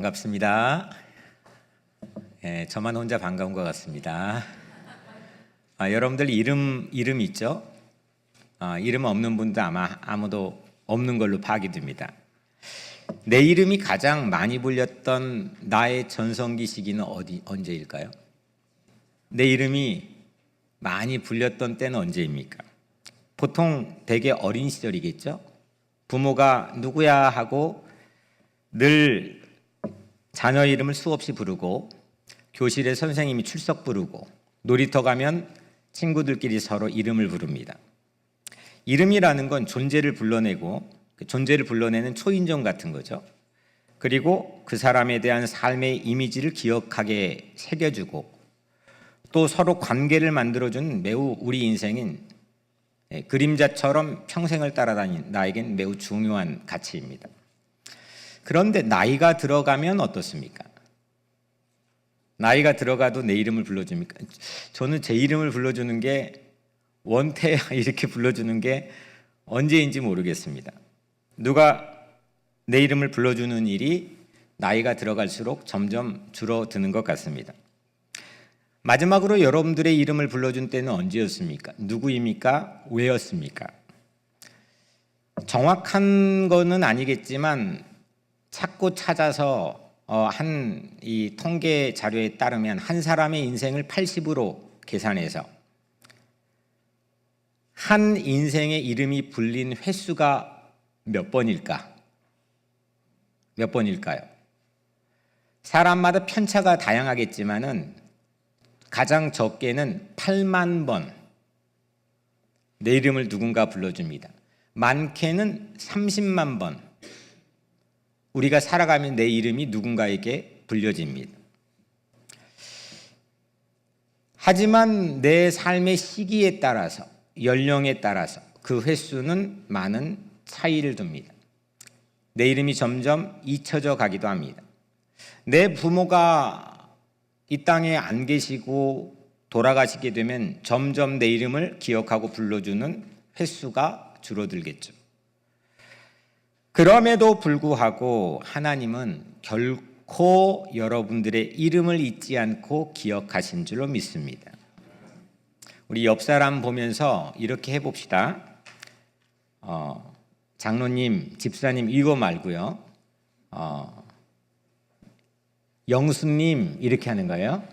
반갑습니다. 저만 혼자 반가운 것 같습니다. 여러분들 이름 있죠? 이름 없는 분도 아마 아무도 없는 걸로 파악이 됩니다. 내 이름이 가장 많이 불렸던 나의 전성기 시기는 언제일까요? 내 이름이 많이 불렸던 때는 언제입니까? 보통 되게 어린 시절이겠죠? 부모가 누구야 하고 늘 자녀 이름을 수없이 부르고, 교실에 선생님이 출석 부르고, 놀이터 가면 친구들끼리 서로 이름을 부릅니다. 이름이라는 건 존재를 불러내고, 그 존재를 불러내는 초인종 같은 거죠. 그리고 그 사람에 대한 삶의 이미지를 기억하게 새겨주고, 또 서로 관계를 만들어준 매우 우리 인생인 그림자처럼 평생을 따라다닌 나에겐 매우 중요한 가치입니다. 그런데 나이가 들어가면 어떻습니까? 나이가 들어가도 내 이름을 불러줍니까? 저는 제 이름을 불러주는 게, 원태야 이렇게 불러주는 게 언제인지 모르겠습니다. 누가 내 이름을 불러주는 일이 나이가 들어갈수록 점점 줄어드는 것 같습니다. 마지막으로 여러분들의 이름을 불러준 때는 언제였습니까? 누구입니까? 왜였습니까? 정확한 거는 아니겠지만 찾고 찾아서 한 이 통계 자료에 따르면 한 사람의 인생을 80으로 계산해서 한 인생의 이름이 불린 횟수가 몇 번일까? 몇 번일까요? 사람마다 편차가 다양하겠지만은 가장 적게는 8만 번 내 이름을 누군가 불러줍니다. 많게는 30만 번 우리가 살아가면 내 이름이 누군가에게 불려집니다. 하지만 내 삶의 시기에 따라서, 연령에 따라서 그 횟수는 많은 차이를 둡니다. 내 이름이 점점 잊혀져 가기도 합니다. 내 부모가 이 땅에 안 계시고 돌아가시게 되면 점점 내 이름을 기억하고 불러주는 횟수가 줄어들겠죠. 그럼에도 불구하고 하나님은 결코 여러분들의 이름을 잊지 않고 기억하신 줄로 믿습니다. 우리 옆 사람 보면서 이렇게 해봅시다. 장로님, 집사님 이거 말고요. 영수님 이렇게 하는 거예요.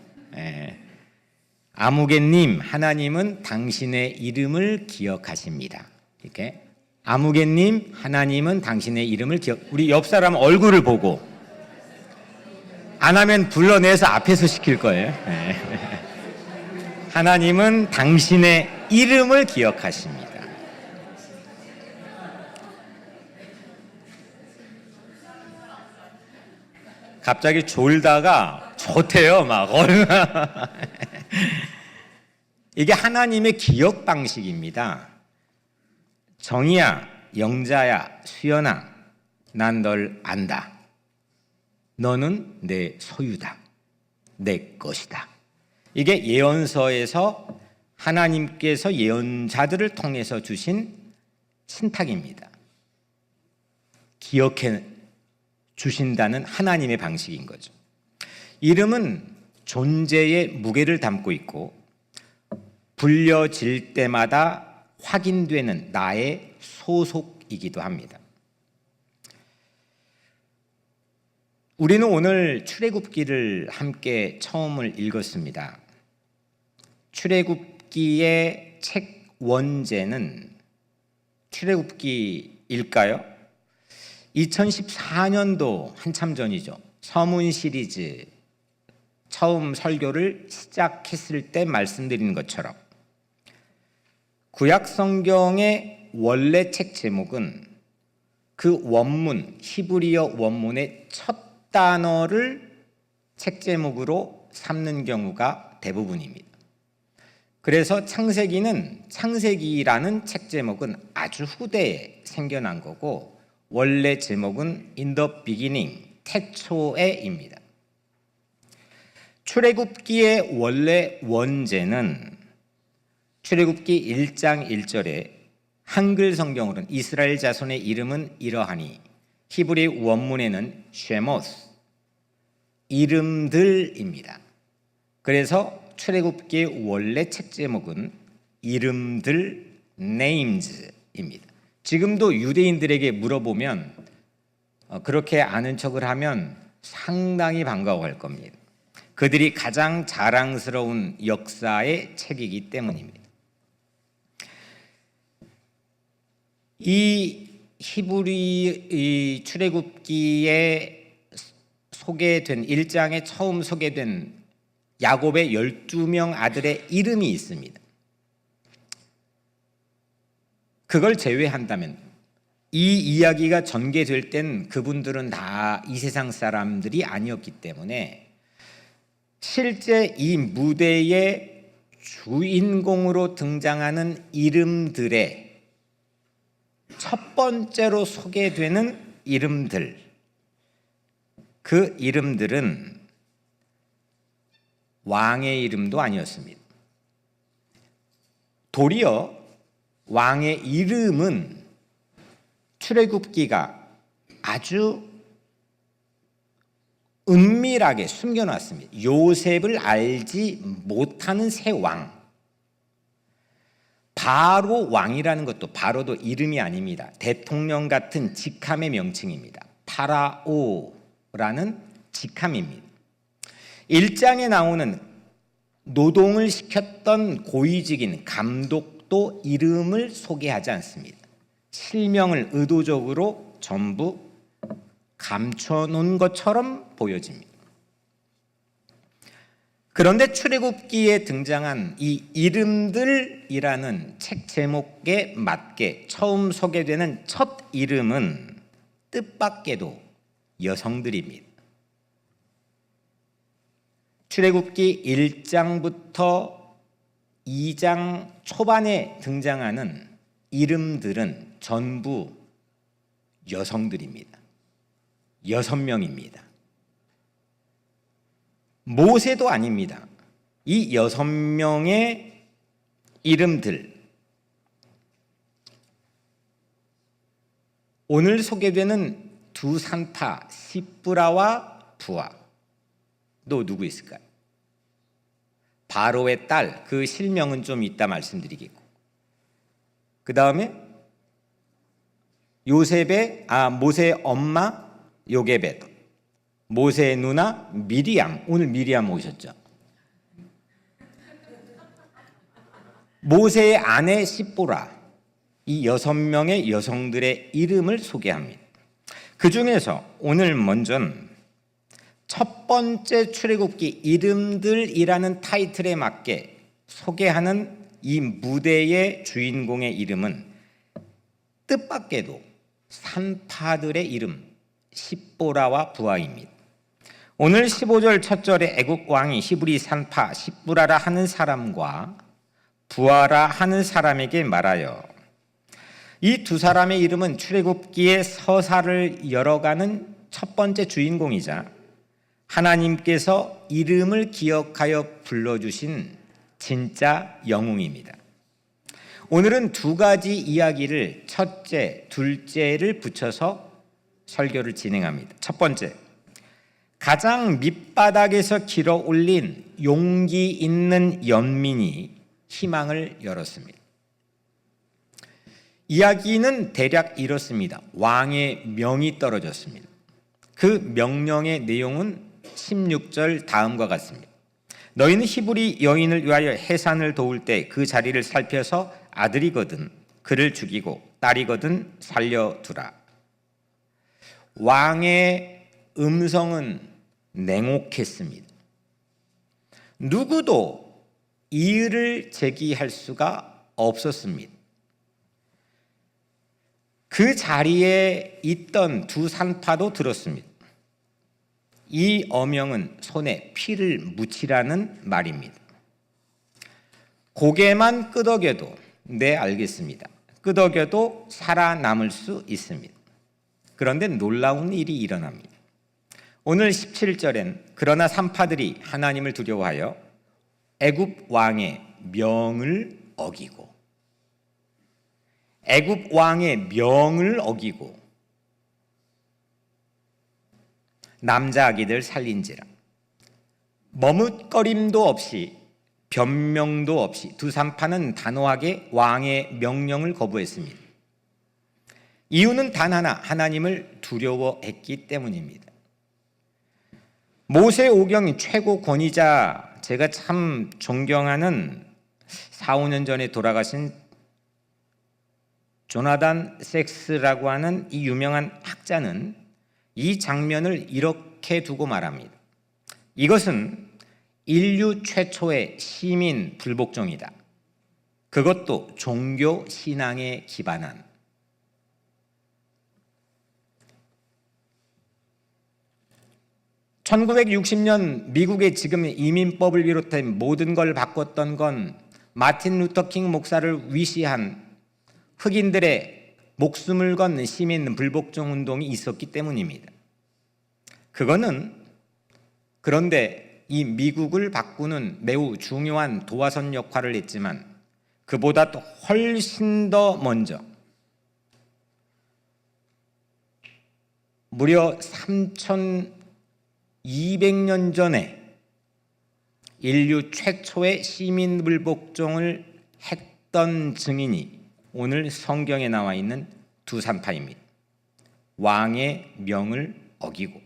아무개님, 하나님은 당신의 이름을 기억하십니다. 이렇게. 아무개님, 하나님은 당신의 이름을 우리 옆 사람 얼굴을 보고, 안 하면 불러내서 앞에서 시킬 거예요. 하나님은 당신의 이름을 기억하십니다. 갑자기 졸다가 좋대요, 막. 이게 하나님의 기억 방식입니다. 정희야, 영자야, 수연아, 난 널 안다. 너는 내 소유다. 내 것이다. 이게 예언서에서 하나님께서 예언자들을 통해서 주신 신탁입니다. 기억해 주신다는 하나님의 방식인 거죠. 이름은 존재의 무게를 담고 있고 불려질 때마다 확인되는 나의 소속이기도 합니다. 우리는 오늘 출애굽기를 함께 처음을 읽었습니다. 출애굽기의 책 원제는 출애굽기일까요? 2014년도 한참 전이죠. 서문 시리즈 처음 설교를 시작했을 때 말씀드린 것처럼 구약 성경의 원래 책 제목은 그 원문, 히브리어 원문의 첫 단어를 책 제목으로 삼는 경우가 대부분입니다. 그래서 창세기라는 책 제목은 아주 후대에 생겨난 거고, 원래 제목은 In the beginning, 태초에입니다. 출애굽기의 원래 원제는 출애굽기 1장 1절에 한글 성경으로는 이스라엘 자손의 이름은 이러하니, 히브리 원문에는 쉐모스, 이름들입니다. 그래서 출애굽기의 원래 책 제목은 이름들 names입니다. 지금도 유대인들에게 물어보면 그렇게 아는 척을 하면 상당히 반가워할 겁니다. 그들이 가장 자랑스러운 역사의 책이기 때문입니다. 이 히브리 출애굽기에 소개된 1장에 처음 소개된 야곱의 12명 아들의 이름이 있습니다. 그걸 제외한다면 이 이야기가 전개될 땐 그분들은 다 이 세상 사람들이 아니었기 때문에 실제 이 무대의 주인공으로 등장하는 이름들의 첫 번째로 소개되는 이름들, 그 이름들은 왕의 이름도 아니었습니다. 도리어 왕의 이름은 출애굽기가 아주 은밀하게 숨겨놨습니다. 요셉을 알지 못하는 새 왕. 바로 왕이라는 것도 바로도 이름이 아닙니다. 대통령 같은 직함의 명칭입니다. 파라오라는 직함입니다. 1장에 나오는 노동을 시켰던 고위직인 감독도 이름을 소개하지 않습니다. 실명을 의도적으로 전부 감춰놓은 것처럼 보여집니다. 그런데 출애굽기에 등장한 이 이름들이라는 책 제목에 맞게 처음 소개되는 첫 이름은 뜻밖에도 여성들입니다. 출애굽기 1장부터 2장 초반에 등장하는 이름들은 전부 여성들입니다. 6명입니다. 모세도 아닙니다. 이 6명의 이름들, 오늘 소개되는 두 산파 시브라와 부아, 또 누구 있을까요? 바로의 딸, 그 실명은 좀 이따 말씀드리겠고, 그 다음에 모세의 엄마 요게벳, 모세의 누나 미리암, 오늘 미리암 오셨죠? 모세의 아내 시보라, 이 6명의 여성들의 이름을 소개합니다. 그 중에서 오늘 먼저 첫 번째 출애굽기 이름들이라는 타이틀에 맞게 소개하는 이 무대의 주인공의 이름은 뜻밖에도 산파들의 이름 시보라와 부아입니다. 오늘 15절 첫 절에 애국 왕이 히브리 산파 시브라라 하는 사람과 부아라 하는 사람에게 말하여, 이 두 사람의 이름은 출애굽기의 서사를 열어가는 첫 번째 주인공이자 하나님께서 이름을 기억하여 불러주신 진짜 영웅입니다. 오늘은 두 가지 이야기를 첫째, 둘째를 붙여서 설교를 진행합니다. 첫 번째, 가장 밑바닥에서 길어 올린 용기 있는 연민이 희망을 열었습니다. 이야기는 대략 이렇습니다. 왕의 명이 떨어졌습니다. 그 명령의 내용은 16절 다음과 같습니다. 너희는 히브리 여인을 위하여 해산을 도울 때 그 자리를 살펴서 아들이거든 그를 죽이고 딸이거든 살려두라. 왕의 음성은 냉혹했습니다. 누구도 이의를 제기할 수가 없었습니다. 그 자리에 있던 두 산파도 들었습니다. 이 어명은 손에 피를 묻히라는 말입니다. 고개만 끄덕여도 네 알겠습니다. 끄덕여도 살아남을 수 있습니다. 그런데 놀라운 일이 일어납니다. 오늘 17절엔 그러나 산파들이 하나님을 두려워하여 애굽 왕의 명을 어기고, 애굽 왕의 명을 어기고 남자 아기들 살린지라 머뭇거림도 없이 변명도 없이 두산파는 단호하게 왕의 명령을 거부했습니다. 이유는 단 하나, 하나님을 두려워했기 때문입니다. 모세오경 최고 권위자, 제가 참 존경하는 4, 5년 전에 돌아가신 조나단 섹스라고 하는 이 유명한 학자는 이 장면을 이렇게 두고 말합니다. 이것은 인류 최초의 시민 불복종이다. 그것도 종교 신앙에 기반한. (1960년) 미국의 지금 이민법을 비롯한 모든 걸 바꿨던 건 마틴 루터 킹 목사를 위시한 흑인들의 목숨을 건 시민 불복종 운동이 있었기 때문입니다. 그런데 이 미국을 바꾸는 매우 중요한 도화선 역할을 했지만 그보다 또 훨씬 더 먼저 무려 3200년 전에 인류 최초의 시민 불복종을 했던 증인이 오늘 성경에 나와 있는 두산파입니다. 왕의 명을 어기고,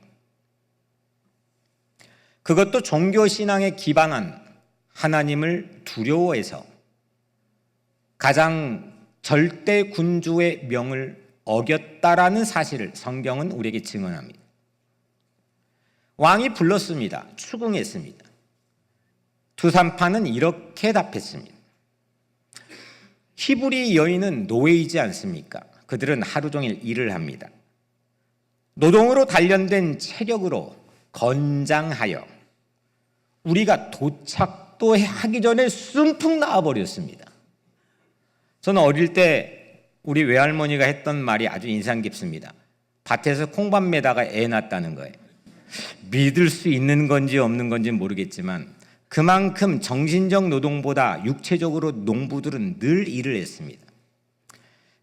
그것도 종교신앙에 기반한 하나님을 두려워해서 가장 절대 군주의 명을 어겼다라는 사실을 성경은 우리에게 증언합니다. 왕이 불렀습니다. 추궁했습니다. 두산파는 이렇게 답했습니다. 히브리 여인은 노예이지 않습니까? 그들은 하루 종일 일을 합니다. 노동으로 단련된 체력으로 건장하여 우리가 도착도 하기 전에 숨풍 나와버렸습니다. 저는 어릴 때 우리 외할머니가 했던 말이 아주 인상 깊습니다. 밭에서 콩밥 매다가 애 낳았다는 거예요. 믿을 수 있는 건지 없는 건지 모르겠지만 그만큼 정신적 노동보다 육체적으로 농부들은 늘 일을 했습니다.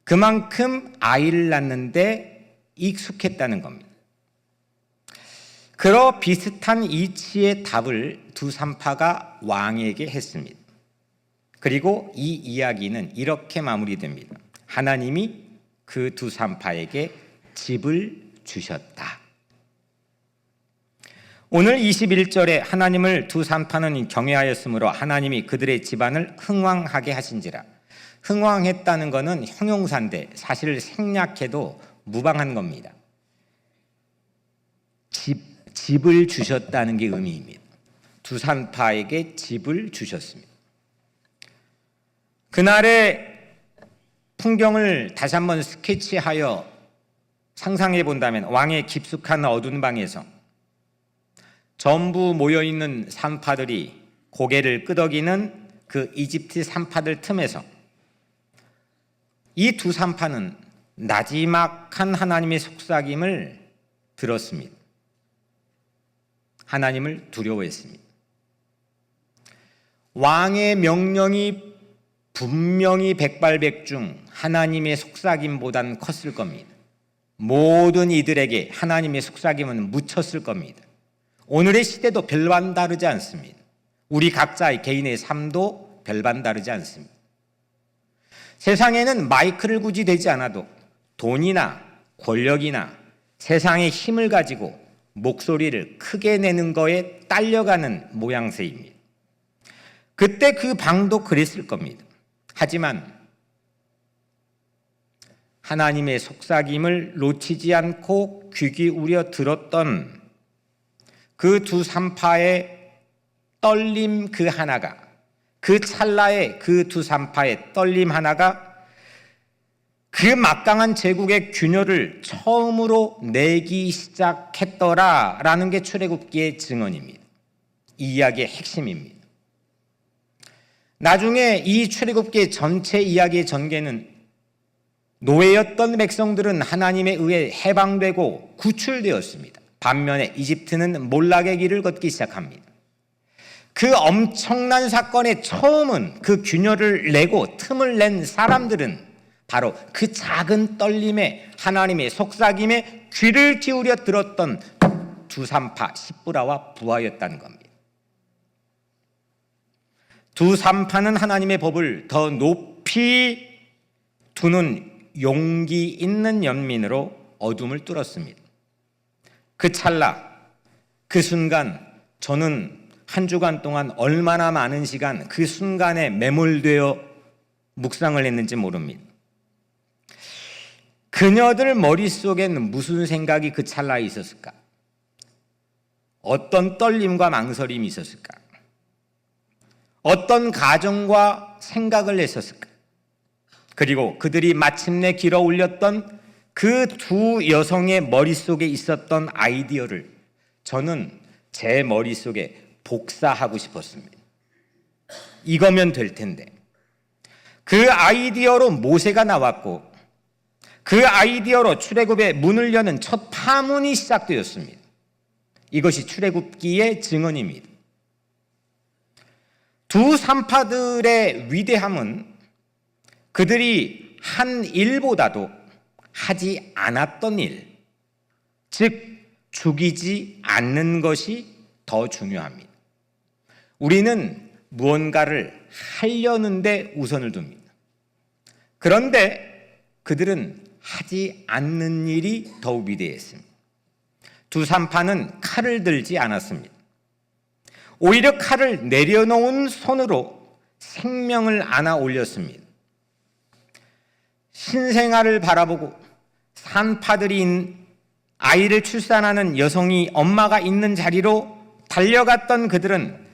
그만큼 아이를 낳는데 익숙했다는 겁니다. 그러 비슷한 이치의 답을 두산파가 왕에게 했습니다. 그리고 이 이야기는 이렇게 마무리됩니다. 하나님이 그 두산파에게 집을 주셨다. 오늘 21절에 하나님을 두산파는 경외하였으므로 하나님이 그들의 집안을 흥왕하게 하신지라. 흥왕했다는 것은 형용사인데 사실 생략해도 무방한 겁니다. 집을 주셨다는 게 의미입니다. 두산파에게 집을 주셨습니다. 그날의 풍경을 다시 한번 스케치하여 상상해 본다면 왕의 깊숙한 어두운 방에서 전부 모여있는 산파들이 고개를 끄덕이는 그 이집트 산파들 틈에서 이 두 산파는 나지막한 하나님의 속삭임을 들었습니다. 하나님을 두려워했습니다. 왕의 명령이 분명히 백발백중 하나님의 속삭임보단 컸을 겁니다. 모든 이들에게 하나님의 속삭임은 묻혔을 겁니다. 오늘의 시대도 별반 다르지 않습니다. 우리 각자의 개인의 삶도 별반 다르지 않습니다. 세상에는 마이크를 굳이 대지 않아도 돈이나 권력이나 세상의 힘을 가지고 목소리를 크게 내는 거에 딸려가는 모양새입니다. 그때 그 방도 그랬을 겁니다. 하지만 하나님의 속삭임을 놓치지 않고 귀 기울여 들었던 그 두 산파의 떨림 그 하나가, 그 찰나의 그 두 산파의 떨림 하나가 그 막강한 제국의 균열을 처음으로 내기 시작했더라라는 게 출애굽기의 증언입니다. 이 이야기의 핵심입니다. 나중에 이 출애굽기의 전체 이야기의 전개는 노예였던 백성들은 하나님에 의해 해방되고 구출되었습니다. 반면에 이집트는 몰락의 길을 걷기 시작합니다. 그 엄청난 사건의 처음은 그 균열을 내고 틈을 낸 사람들은 바로 그 작은 떨림에 하나님의 속삭임에 귀를 기울여 들었던 두산파 십부라와 부하였다는 겁니다. 두 산파는 하나님의 법을 더 높이 두는 용기 있는 연민으로 어둠을 뚫었습니다. 그 찰나, 그 순간 저는 한 주간 동안 얼마나 많은 시간 그 순간에 매몰되어 묵상을 했는지 모릅니다. 그녀들 머릿속에는 무슨 생각이 그 찰나에 있었을까? 어떤 떨림과 망설임이 있었을까? 어떤 가정과 생각을 했었을까? 그리고 그들이 마침내 길어 올렸던 그 두 여성의 머릿속에 있었던 아이디어를 저는 제 머릿속에 복사하고 싶었습니다. 이거면 될 텐데. 그 아이디어로 모세가 나왔고 그 아이디어로 출애굽의 문을 여는 첫 파문이 시작되었습니다. 이것이 출애굽기의 증언입니다. 두 산파들의 위대함은 그들이 한 일보다도 하지 않았던 일, 즉 죽이지 않는 것이 더 중요합니다. 우리는 무언가를 하려는데 우선을 둡니다. 그런데 그들은 하지 않는 일이 더욱 위대했습니다. 두 산파는 칼을 들지 않았습니다. 오히려 칼을 내려놓은 손으로 생명을 안아 올렸습니다. 신생아를 바라보고 산파들이 아이를 출산하는 여성이 엄마가 있는 자리로 달려갔던 그들은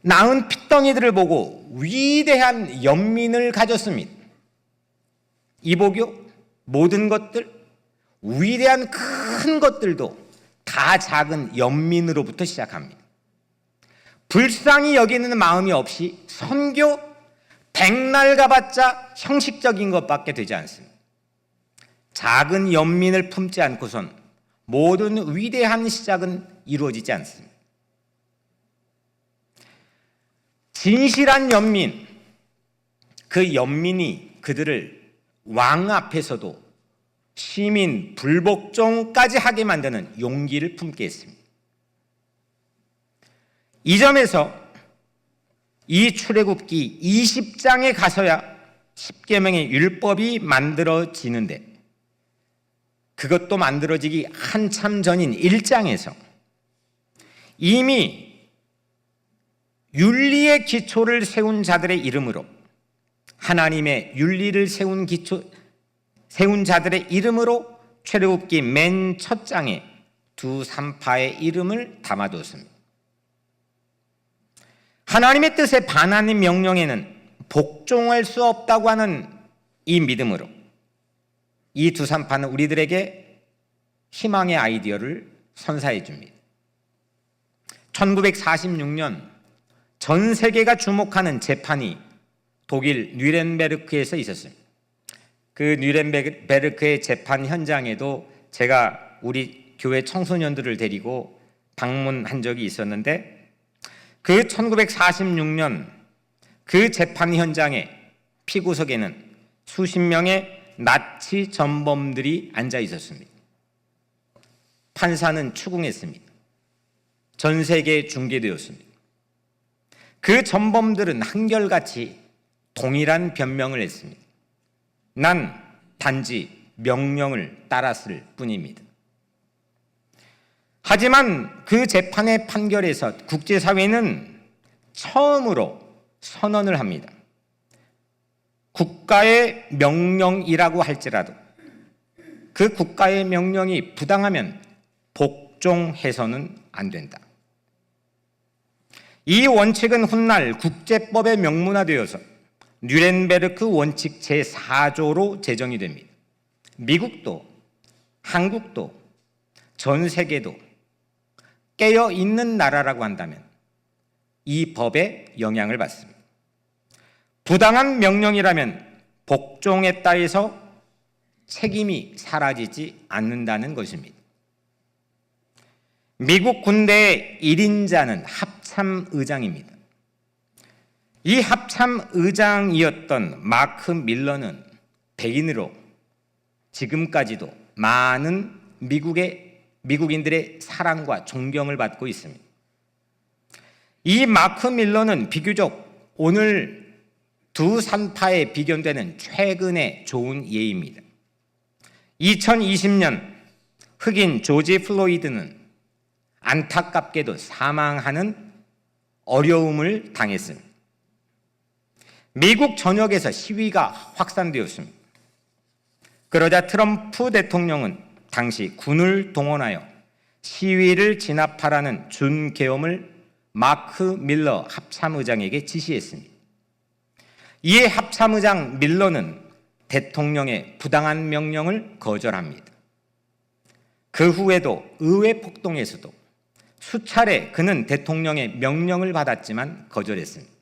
낳은 핏덩이들을 보고 위대한 연민을 가졌습니다. 이보교 모든 것들, 위대한 큰 것들도 다 작은 연민으로부터 시작합니다. 불쌍히 여기는 마음이 없이 선교, 백날 가봤자 형식적인 것밖에 되지 않습니다. 작은 연민을 품지 않고선 모든 위대한 시작은 이루어지지 않습니다. 진실한 연민, 그 연민이 그들을 왕 앞에서도 시민 불복종까지 하게 만드는 용기를 품게 했습니다. 이 점에서 이 출애굽기 20장에 가서야 십계명의 율법이 만들어지는데 그것도 만들어지기 한참 전인 1장에서 이미 윤리의 기초를 세운 자들의 이름으로 하나님의 윤리를 세운 자들의 이름으로 출애굽기 맨 첫 장에 두 산파의 이름을 담아두었습니다. 하나님의 뜻에 반하는 명령에는 복종할 수 없다고 하는 이 믿음으로 이 두 산파는 우리들에게 희망의 아이디어를 선사해 줍니다. 1946년 전 세계가 주목하는 재판이 독일 뉘렌베르크에서 있었습니다. 그 뉘렌베르크의 재판 현장에도 제가 우리 교회 청소년들을 데리고 방문한 적이 있었는데 그 1946년 그 재판 현장에 피구석에는 수십 명의 나치 전범들이 앉아 있었습니다. 판사는 추궁했습니다. 전 세계에 중계되었습니다. 그 전범들은 한결같이 동일한 변명을 했습니다. 난 단지 명령을 따랐을 뿐입니다. 하지만 그 재판의 판결에서 국제사회는 처음으로 선언을 합니다. 국가의 명령이라고 할지라도 그 국가의 명령이 부당하면 복종해서는 안 된다. 이 원칙은 훗날 국제법에 명문화되어서 뉘렌베르크 원칙 제4조로 제정이 됩니다. 미국도 한국도 전 세계도 깨어있는 나라라고 한다면 이 법에 영향을 받습니다. 부당한 명령이라면 복종했다 해서 책임이 사라지지 않는다는 것입니다. 미국 군대의 1인자는 합참의장입니다. 이 합참의장이었던 마크 밀러는 백인으로 지금까지도 많은 미국인들의 사랑과 존경을 받고 있습니다. 이 마크 밀러는 비교적 오늘 두 산파에 비견되는 최근의 좋은 예입니다. 2020년 흑인 조지 플로이드는 안타깝게도 사망하는 어려움을 당했습니다. 미국 전역에서 시위가 확산되었습니다. 그러자 트럼프 대통령은 당시 군을 동원하여 시위를 진압하라는 준계엄을 마크 밀러 합참의장에게 지시했습니다. 이에 합참의장 밀러는 대통령의 부당한 명령을 거절합니다. 그 후에도 의회 폭동에서도 수차례 그는 대통령의 명령을 받았지만 거절했습니다.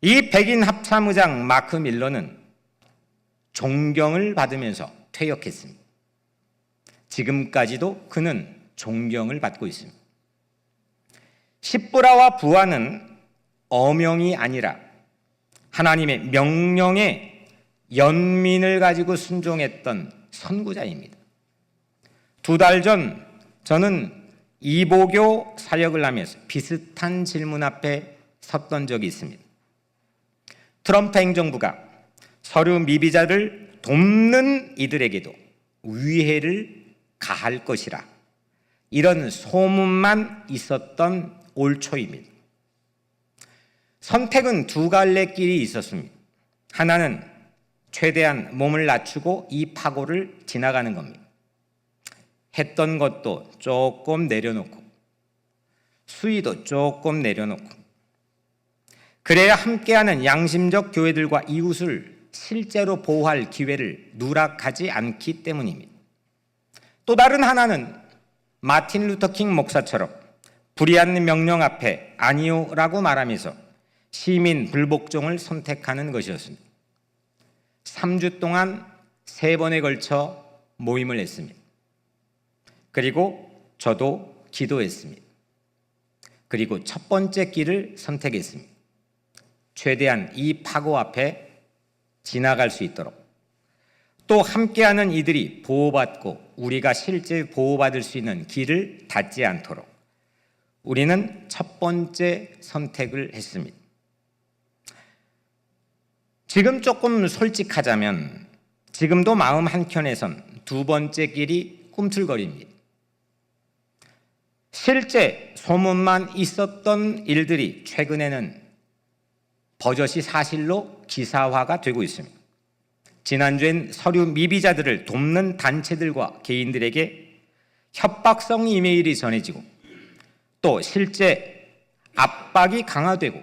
이 백인 합참의장 마크 밀러는 존경을 받으면서 퇴역했습니다. 지금까지도 그는 존경을 받고 있습니다. 십부라와 부하는 어명이 아니라 하나님의 명령에 연민을 가지고 순종했던 선구자입니다. 2달 전 저는 이보교 사역을 하면서 비슷한 질문 앞에 섰던 적이 있습니다. 트럼프 행정부가 서류 미비자를 돕는 이들에게도 위해를 가할 것이라 이런 소문만 있었던 올 초입니다. 선택은 두 갈래 길이 있었습니다. 하나는 최대한 몸을 낮추고 이 파고를 지나가는 겁니다. 했던 것도 조금 내려놓고 수위도 조금 내려놓고 그래야 함께하는 양심적 교회들과 이웃을 실제로 보호할 기회를 누락하지 않기 때문입니다. 또 다른 하나는 마틴 루터 킹 목사처럼 불의한 명령 앞에 아니오라고 말하면서 시민 불복종을 선택하는 것이었습니다. 3주 동안 3번에 걸쳐 모임을 했습니다. 그리고 저도 기도했습니다. 그리고 첫 번째 길을 선택했습니다. 최대한 이 파고 앞에 지나갈 수 있도록 또 함께하는 이들이 보호받고 우리가 실제 보호받을 수 있는 길을 닫지 않도록 우리는 첫 번째 선택을 했습니다. 지금 조금 솔직하자면 지금도 마음 한켠에선 두 번째 길이 꿈틀거립니다. 실제 소문만 있었던 일들이 최근에는 버젓이 사실로 기사화가 되고 있습니다. 지난주엔 서류 미비자들을 돕는 단체들과 개인들에게 협박성 이메일이 전해지고 또 실제 압박이 강화되고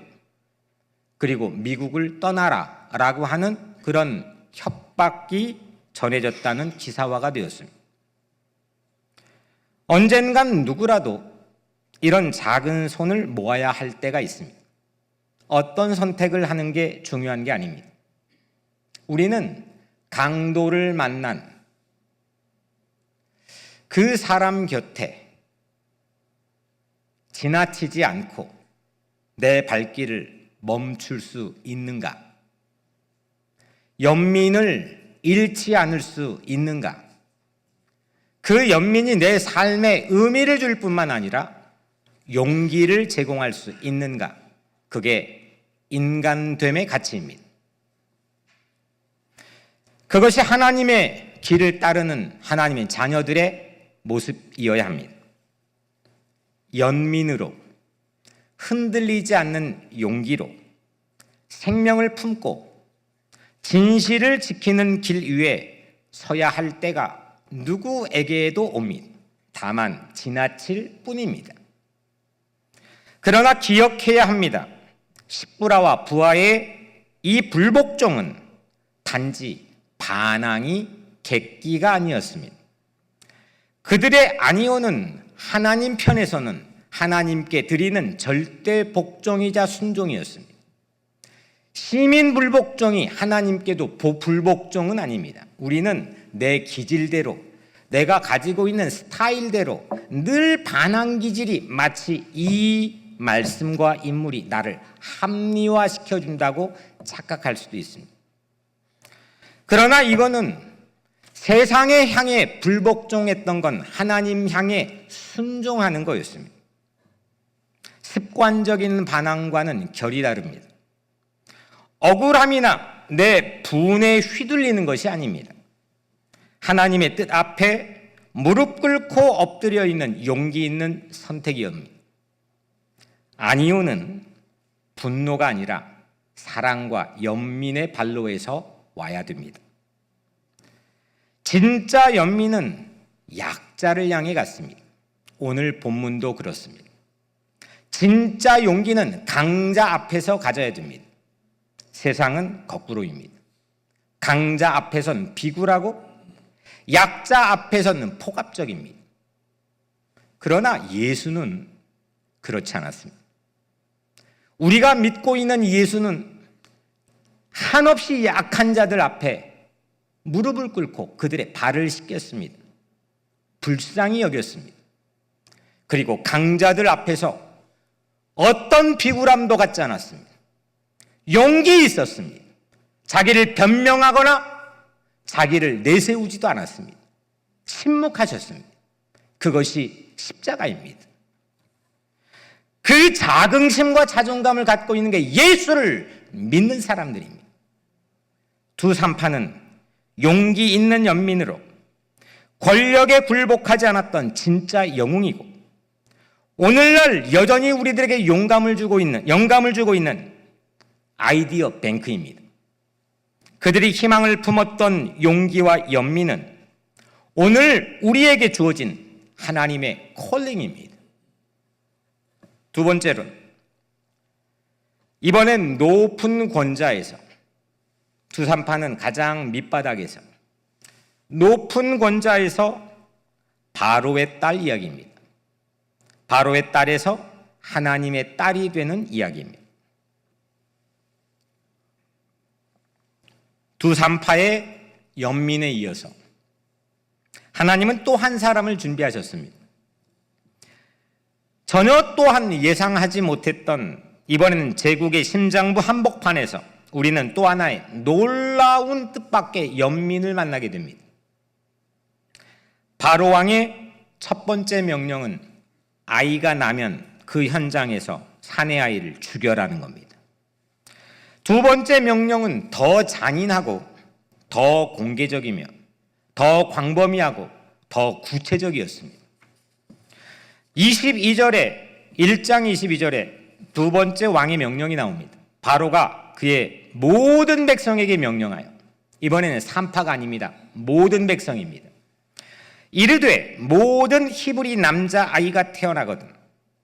그리고 미국을 떠나라 라고 하는 그런 협박이 전해졌다는 기사화가 되었습니다. 언젠간 누구라도 이런 작은 손을 모아야 할 때가 있습니다. 어떤 선택을 하는 게 중요한 게 아닙니다. 우리는 강도를 만난 그 사람 곁에 지나치지 않고 내 발길을 멈출 수 있는가? 연민을 잃지 않을 수 있는가? 그 연민이 내 삶에 의미를 줄 뿐만 아니라 용기를 제공할 수 있는가? 그게 인간됨의 가치입니다. 그것이 하나님의 길을 따르는 하나님의 자녀들의 모습이어야 합니다. 연민으로 흔들리지 않는 용기로 생명을 품고 진실을 지키는 길 위에 서야 할 때가 누구에게도 옵니다. 다만 지나칠 뿐입니다. 그러나 기억해야 합니다. 십부라와 부하의 이 불복종은 단지 반항이 객기가 아니었습니다. 그들의 아니오는 하나님 편에서는 하나님께 드리는 절대 복종이자 순종이었습니다. 시민 불복종이 하나님께도 불복종은 아닙니다. 우리는 내 기질대로 내가 가지고 있는 스타일대로 늘 반항 기질이 마치 이 말씀과 인물이 나를 합리화시켜준다고 착각할 수도 있습니다. 그러나 이거는 세상에 향해 불복종했던 건 하나님 향해 순종하는 거였습니다. 습관적인 반항과는 결이 다릅니다. 억울함이나 내 분에 휘둘리는 것이 아닙니다. 하나님의 뜻 앞에 무릎 꿇고 엎드려 있는 용기 있는 선택이옵니다. 아니오는 분노가 아니라 사랑과 연민의 발로에서 와야 됩니다. 진짜 연민은 약자를 향해 갔습니다. 오늘 본문도 그렇습니다. 진짜 용기는 강자 앞에서 가져야 됩니다. 세상은 거꾸로입니다. 강자 앞에서는 비굴하고 약자 앞에서는 폭압적입니다. 그러나 예수는 그렇지 않았습니다. 우리가 믿고 있는 예수는 한없이 약한 자들 앞에 무릎을 꿇고 그들의 발을 씻겼습니다. 불쌍히 여겼습니다. 그리고 강자들 앞에서 어떤 비굴함도 갖지 않았습니다. 용기 있었습니다. 자기를 변명하거나 자기를 내세우지도 않았습니다. 침묵하셨습니다. 그것이 십자가입니다. 그 자긍심과 자존감을 갖고 있는 게 예수를 믿는 사람들입니다. 두 산파는 용기 있는 연민으로 권력에 굴복하지 않았던 진짜 영웅이고, 오늘날 여전히 우리들에게 영감을 주고 있는 아이디어 뱅크입니다. 그들이 희망을 품었던 용기와 연민은 오늘 우리에게 주어진 하나님의 콜링입니다. 두 번째로, 이번엔 높은 권자에서, 두 산파는 가장 밑바닥에서 높은 권자에서 바로의 딸 이야기입니다. 바로의 딸에서 하나님의 딸이 되는 이야기입니다. 두 산파의 연민에 이어서 하나님은 또 한 사람을 준비하셨습니다. 전혀 또한 예상하지 못했던, 이번에는 제국의 심장부 한복판에서 우리는 또 하나의 놀라운 뜻밖의 연민을 만나게 됩니다. 바로 왕의 첫 번째 명령은 아이가 나면 그 현장에서 사내 아이를 죽여라는 겁니다. 두 번째 명령은 더 잔인하고 더 공개적이며 더 광범위하고 더 구체적이었습니다. 1장 22절에 두 번째 왕의 명령이 나옵니다. 바로가 그의 모든 백성에게 명령하여, 이번에는 산파가 아닙니다. 모든 백성입니다. 이르되 모든 히브리 남자 아이가 태어나거든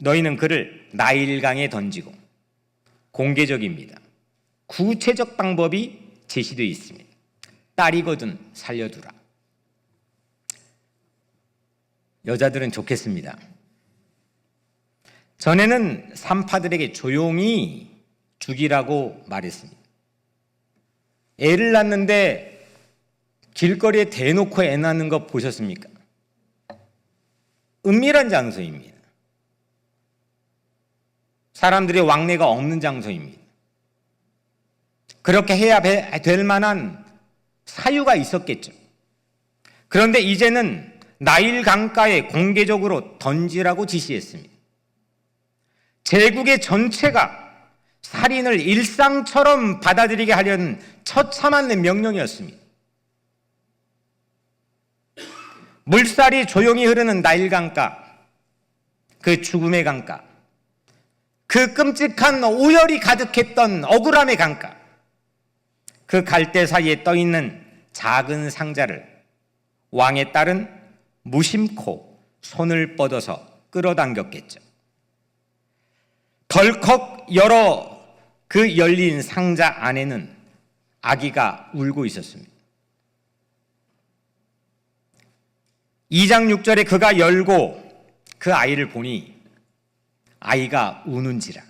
너희는 그를 나일강에 던지고, 공개적입니다. 구체적 방법이 제시되어 있습니다. 딸이거든 살려두라. 여자들은 좋겠습니다. 전에는 산파들에게 조용히 죽이라고 말했습니다. 애를 낳는데 길거리에 대놓고 애 낳는 거 보셨습니까? 은밀한 장소입니다. 사람들의 왕래가 없는 장소입니다. 그렇게 해야 될 만한 사유가 있었겠죠. 그런데 이제는 나일 강가에 공개적으로 던지라고 지시했습니다. 제국의 전체가 살인을 일상처럼 받아들이게 하려는 처참한 명령이었습니다. 물살이 조용히 흐르는 나일 강가, 그 죽음의 강가, 그 끔찍한 오열이 가득했던 억울함의 강가, 그 갈대 사이에 떠있는 작은 상자를 왕의 딸은 무심코 손을 뻗어서 끌어당겼겠죠. 덜컥 열어 그 열린 상자 안에는 아기가 울고 있었습니다. 2장 6절에 그가 열고 그 아이를 보니 아이가 우는지라.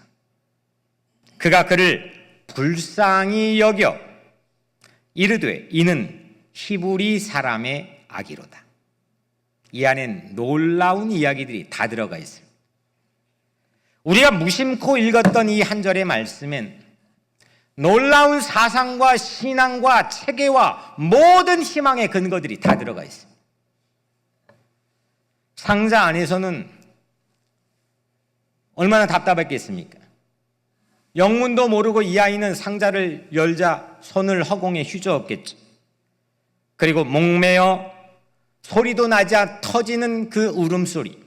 그가 그를 불쌍히 여겨 이르되 이는 히브리 사람의 아기로다. 이 안엔 놀라운 이야기들이 다 들어가 있습니다. 우리가 무심코 읽었던 이 한 절의 말씀엔 놀라운 사상과 신앙과 체계와 모든 희망의 근거들이 다 들어가 있습니다. 상자 안에서는 얼마나 답답했겠습니까? 영문도 모르고 이 아이는 상자를 열자 손을 허공에 휘저었겠죠. 그리고 목매어 소리도 나지 않아 터지는 그 울음소리.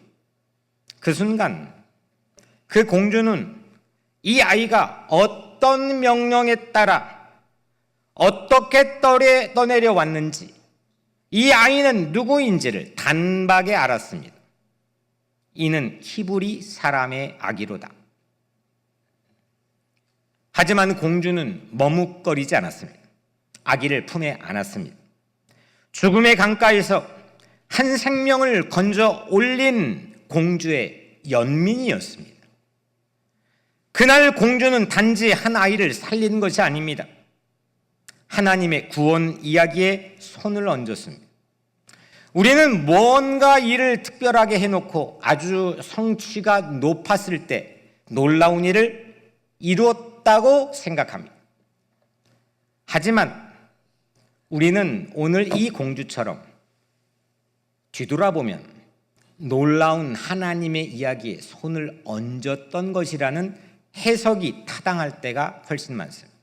그 순간 그 공주는 이 아이가 어떤 명령에 따라 어떻게 떠내려 왔는지, 이 아이는 누구인지를 단박에 알았습니다. 이는 히브리 사람의 아기로다. 하지만 공주는 머뭇거리지 않았습니다. 아기를 품에 안았습니다. 죽음의 강가에서 한 생명을 건져 올린 공주의 연민이었습니다. 그날 공주는 단지 한 아이를 살린 것이 아닙니다. 하나님의 구원 이야기에 손을 얹었습니다. 우리는 뭔가 일을 특별하게 해놓고 아주 성취가 높았을 때 놀라운 일을 이루었다고 생각합니다. 하지만 우리는 오늘 이 공주처럼 뒤돌아보면 놀라운 하나님의 이야기에 손을 얹었던 것이라는 해석이 타당할 때가 훨씬 많습니다.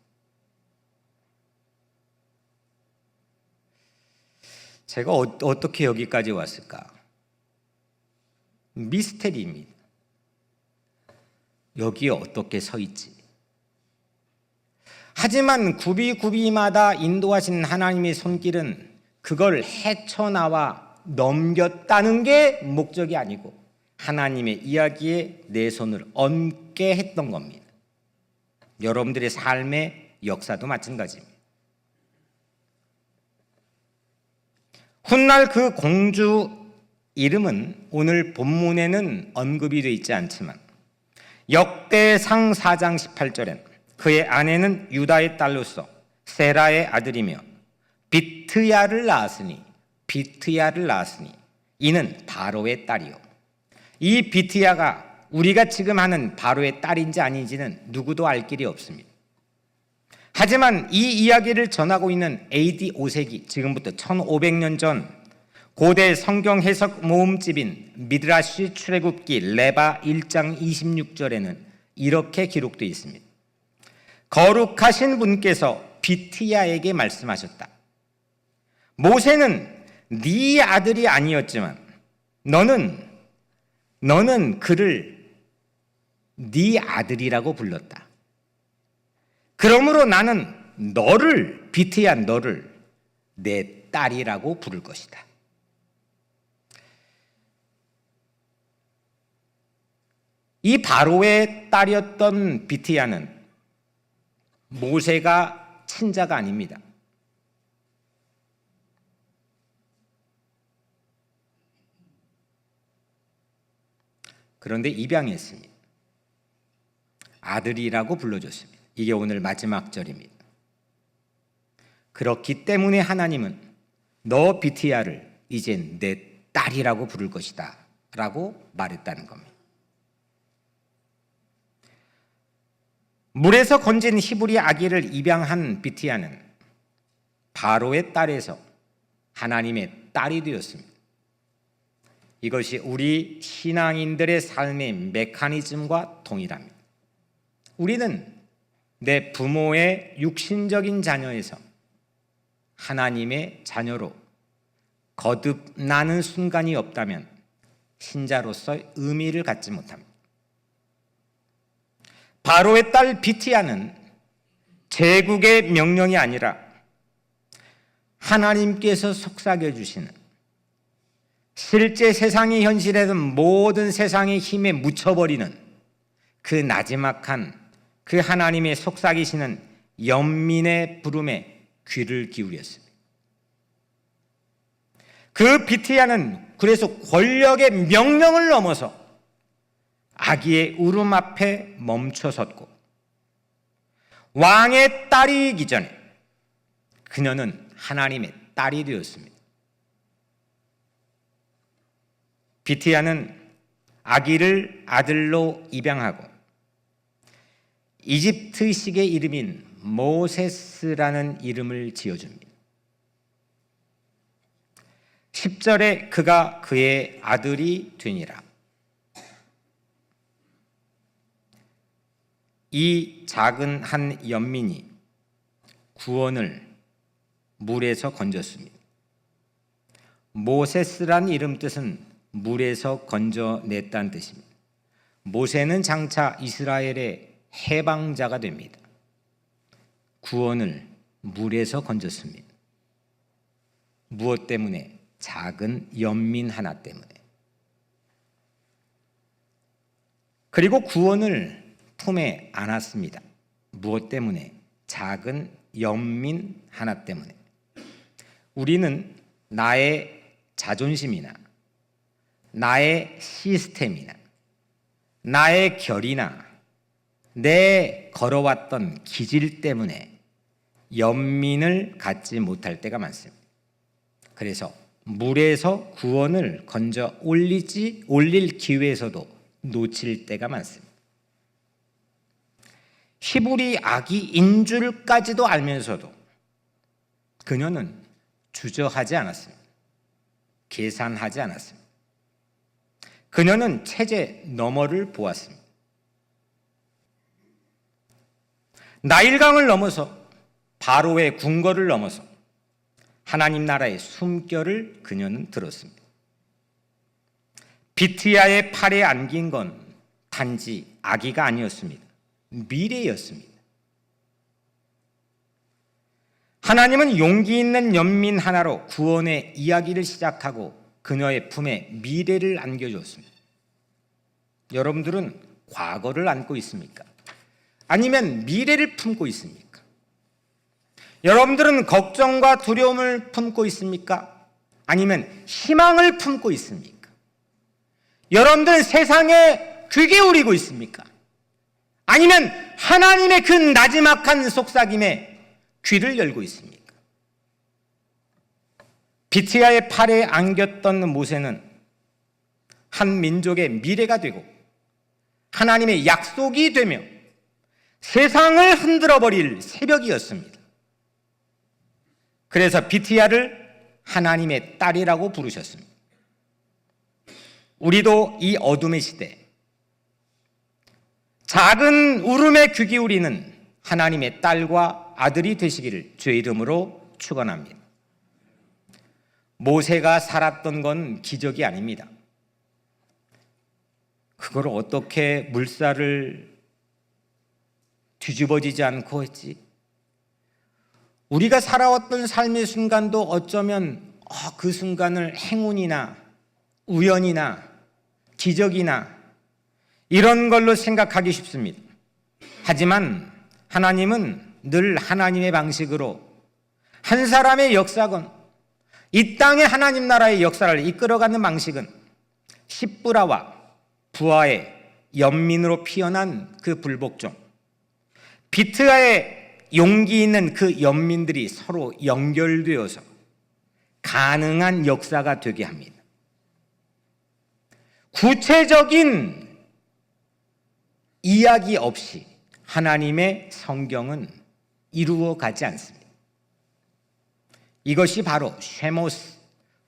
제가 어떻게 여기까지 왔을까? 미스테리입니다. 여기에 어떻게 서 있지? 하지만 굽이굽이마다 인도하신 하나님의 손길은 그걸 헤쳐나와 넘겼다는 게 목적이 아니고 하나님의 이야기에 내 손을 얹게 했던 겁니다. 여러분들의 삶의 역사도 마찬가지입니다. 훗날 그 공주 이름은 오늘 본문에는 언급이 되어 있지 않지만 역대상 4장 18절엔 그의 아내는 유다의 딸로서 세라의 아들이며 비트야를 낳았으니 이는 바로의 딸이요. 이 비트야가 우리가 지금 하는 바로의 딸인지 아닌지는 누구도 알 길이 없습니다. 하지만 이 이야기를 전하고 있는 AD 5세기, 지금부터 1500년 전 고대 성경 해석 모음집인 미드라시 출애굽기 레바 1장 26절에는 이렇게 기록되어 있습니다. 거룩하신 분께서 비트야에게 말씀하셨다. 모세는 네 아들이 아니었지만 너는 그를 네 아들이라고 불렀다. 그러므로 나는 비트야 너를 내 딸이라고 부를 것이다. 이 바로의 딸이었던 비트야는 모세가 친자가 아닙니다. 그런데 입양했습니다. 아들이라고 불러줬습니다. 이게 오늘 마지막 절입니다. 그렇기 때문에 하나님은 너 비트야를 이젠 내 딸이라고 부를 것이다 라고 말했다는 겁니다. 물에서 건진 히브리 아기를 입양한 비트야는 바로의 딸에서 하나님의 딸이 되었습니다. 이것이 우리 신앙인들의 삶의 메커니즘과 동일합니다. 우리는 내 부모의 육신적인 자녀에서 하나님의 자녀로 거듭나는 순간이 없다면 신자로서의 의미를 갖지 못합니다. 바로의 딸 비트야는 제국의 명령이 아니라 하나님께서 속삭여 주시는 실제 세상의 현실에는 모든 세상의 힘에 묻혀버리는 그 나지막한 그 하나님의 속삭이시는 연민의 부름에 귀를 기울였습니다. 그 비트야는 그래서 권력의 명령을 넘어서 아기의 울음 앞에 멈춰섰고 왕의 딸이기 전에 그녀는 하나님의 딸이 되었습니다. 비트야는 아기를 아들로 입양하고 이집트식의 이름인 모세스라는 이름을 지어줍니다. 10절에 그가 그의 아들이 되니라. 이 작은 한 연민이 구원을 물에서 건졌습니다. 모세스란 이름 뜻은 물에서 건져냈다는 뜻입니다. 모세는 장차 이스라엘의 해방자가 됩니다. 구원을 물에서 건졌습니다. 무엇 때문에? 작은 연민 하나 때문에. 그리고 구원을 품에 안았습니다. 무엇 때문에? 작은 연민 하나 때문에. 우리는 나의 자존심이나 나의 시스템이나 나의 결이나 내 걸어왔던 기질 때문에 연민을 갖지 못할 때가 많습니다. 그래서 물에서 구원을 건져 올릴 기회에서도 놓칠 때가 많습니다. 히브리 아기인 줄까지도 알면서도 그녀는 주저하지 않았습니다. 계산하지 않았습니다. 그녀는 체제 너머를 보았습니다. 나일강을 넘어서 바로의 궁궐을 넘어서 하나님 나라의 숨결을 그녀는 들었습니다. 비트야의 팔에 안긴 건 단지 아기가 아니었습니다. 미래였습니다. 하나님은 용기 있는 연민 하나로 구원의 이야기를 시작하고 그녀의 품에 미래를 안겨주었습니다. 여러분들은 과거를 안고 있습니까? 아니면 미래를 품고 있습니까? 여러분들은 걱정과 두려움을 품고 있습니까? 아니면 희망을 품고 있습니까? 여러분들은 세상에 귀 기울이고 있습니까? 아니면 하나님의 그 나지막한 속삭임에 귀를 열고 있습니까? 비트야의 팔에 안겼던 모세는 한 민족의 미래가 되고 하나님의 약속이 되며 세상을 흔들어버릴 새벽이었습니다. 그래서 비트야를 하나님의 딸이라고 부르셨습니다. 우리도 이 어둠의 시대, 작은 울음에 귀 기울이는 하나님의 딸과 아들이 되시기를 주의 이름으로 축원합니다. 모세가 살았던 건 기적이 아닙니다. 그걸 어떻게 물살을 뒤집어지지 않고 했지? 우리가 살아왔던 삶의 순간도 어쩌면 그 순간을 행운이나 우연이나 기적이나 이런 걸로 생각하기 쉽습니다. 하지만 하나님은 늘 하나님의 방식으로 한 사람의 역사건 이 땅의 하나님 나라의 역사를 이끌어가는 방식은 십부라와 부하의 연민으로 피어난 그 불복종, 비트야의 용기 있는 그 연민들이 서로 연결되어서 가능한 역사가 되게 합니다. 구체적인 이야기 없이 하나님의 성경은 이루어가지 않습니다. 이것이 바로 쉐모스,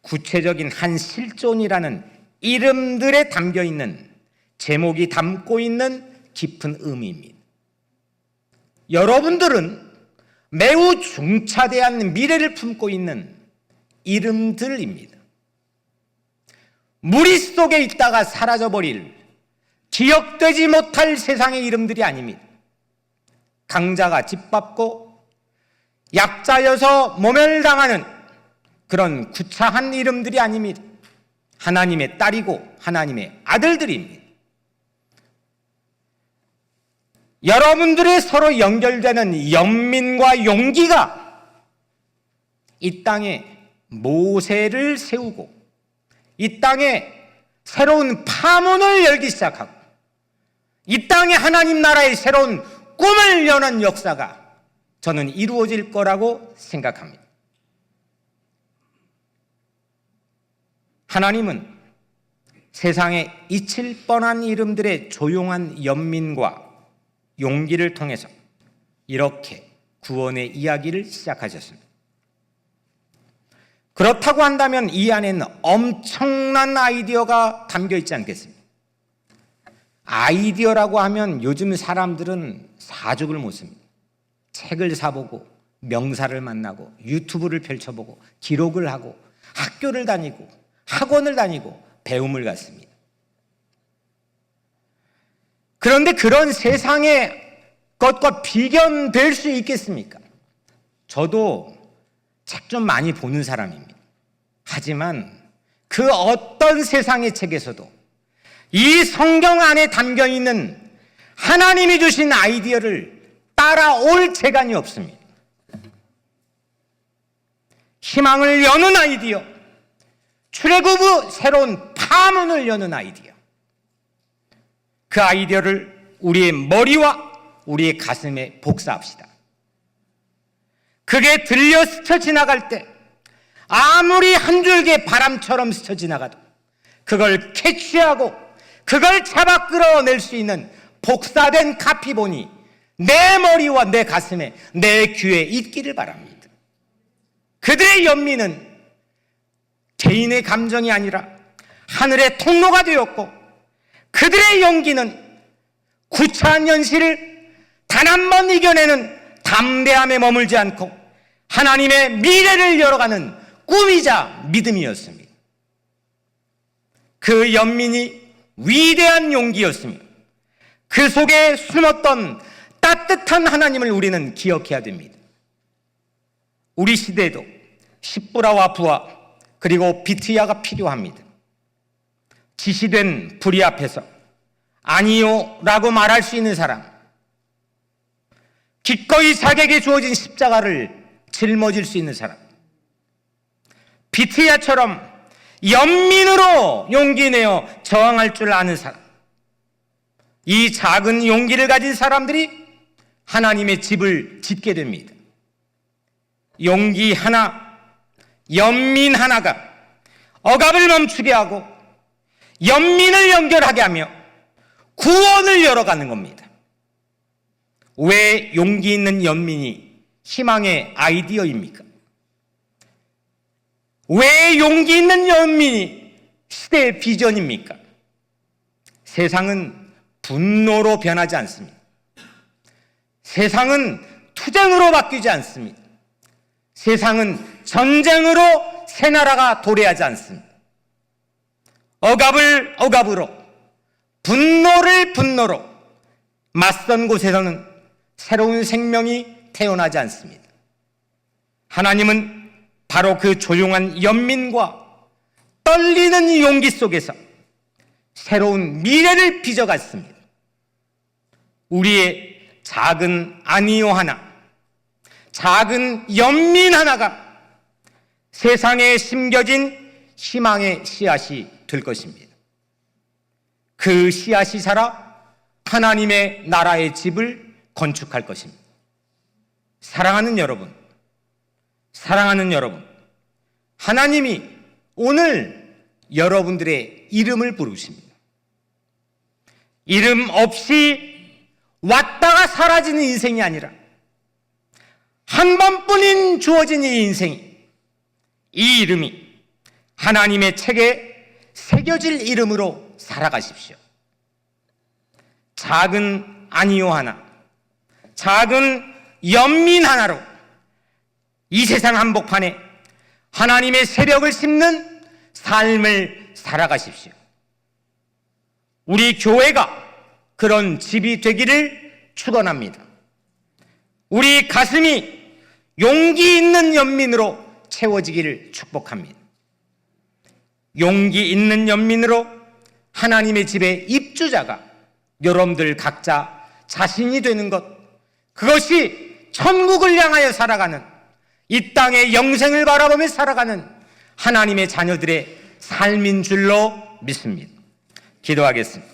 구체적인 한 실존이라는 이름들에 담겨있는 제목이 담고 있는 깊은 의미입니다. 여러분들은 매우 중차대한 미래를 품고 있는 이름들입니다. 무리 속에 있다가 사라져버릴 기억되지 못할 세상의 이름들이 아닙니다. 강자가 짓밟고 약자여서 모멸당하는 그런 구차한 이름들이 아닙니다. 하나님의 딸이고 하나님의 아들들입니다. 여러분들의 서로 연결되는 연민과 용기가 이 땅에 모세를 세우고 이 땅에 새로운 파문을 열기 시작하고 이 땅에 하나님 나라의 새로운 꿈을 여는 역사가 저는 이루어질 거라고 생각합니다. 하나님은 세상에 잊힐 뻔한 이름들의 조용한 연민과 용기를 통해서 이렇게 구원의 이야기를 시작하셨습니다. 그렇다고 한다면 이 안에는 엄청난 아이디어가 담겨 있지 않겠습니까? 아이디어라고 하면 요즘 사람들은 사족을 못 씁니다. 책을 사보고 명사를 만나고 유튜브를 펼쳐보고 기록을 하고 학교를 다니고 학원을 다니고 배움을 갖습니다. 그런데 그런 세상의 것과 비견될 수 있겠습니까? 저도 책 좀 많이 보는 사람입니다. 하지만 그 어떤 세상의 책에서도 이 성경 안에 담겨 있는 하나님이 주신 아이디어를 따라올 재간이 없습니다. 희망을 여는 아이디어, 출애굽 후 새로운 파문을 여는 아이디어, 그 아이디어를 우리의 머리와 우리의 가슴에 복사합시다. 그게 들려 스쳐 지나갈 때 아무리 한 줄기 바람처럼 스쳐 지나가도 그걸 캐치하고 그걸 잡아 끌어낼 수 있는 복사된 카피본이 내 머리와 내 가슴에, 내 귀에 있기를 바랍니다. 그들의 연민은 개인의 감정이 아니라 하늘의 통로가 되었고, 그들의 용기는 구차한 현실을 단 한 번 이겨내는 담대함에 머물지 않고 하나님의 미래를 열어가는 꿈이자 믿음이었습니다. 그 연민이 위대한 용기였습니다. 그 속에 숨었던 따뜻한 하나님을 우리는 기억해야 됩니다. 우리 시대에도 십부라와 부하 그리고 비트야가 필요합니다. 지시된 불의 앞에서 아니요 라고 말할 수 있는 사람, 기꺼이 자기에게 주어진 십자가를 짊어질 수 있는 사람, 비트야처럼 연민으로 용기 내어 저항할 줄 아는 사람, 이 작은 용기를 가진 사람들이 하나님의 집을 짓게 됩니다. 용기 하나, 연민 하나가 억압을 멈추게 하고 연민을 연결하게 하며 구원을 열어가는 겁니다. 왜 용기 있는 연민이 희망의 아이디어입니까? 왜 용기 있는 연민이 시대의 비전입니까? 세상은 분노로 변하지 않습니다. 세상은 투쟁으로 바뀌지 않습니다. 세상은 전쟁으로 새 나라가 도래하지 않습니다. 억압을 억압으로, 분노를 분노로 맞선 곳에서는 새로운 생명이 태어나지 않습니다. 하나님은 바로 그 조용한 연민과 떨리는 용기 속에서 새로운 미래를 빚어갔습니다. 우리의 작은 아니요 하나, 작은 연민 하나가 세상에 심겨진 희망의 씨앗이 될 것입니다. 그 씨앗이 자라 하나님의 나라의 집을 건축할 것입니다. 사랑하는 여러분, 하나님이 오늘 여러분들의 이름을 부르십니다. 이름 없이 왔다가 사라지는 인생이 아니라 한 번뿐인 주어진 이 인생이, 이 이름이 하나님의 책에 새겨질 이름으로 살아가십시오. 작은 아니요 하나, 작은 연민 하나로 이 세상 한복판에 하나님의 새벽을 심는 삶을 살아가십시오. 우리 교회가 그런 집이 되기를 축원합니다. 우리 가슴이 용기 있는 연민으로 채워지기를 축복합니다. 용기 있는 연민으로 하나님의 집의 입주자가 여러분들 각자 자신이 되는 것, 그것이 천국을 향하여 살아가는, 이 땅의 영생을 바라보며 살아가는 하나님의 자녀들의 삶인 줄로 믿습니다. 기도하겠습니다.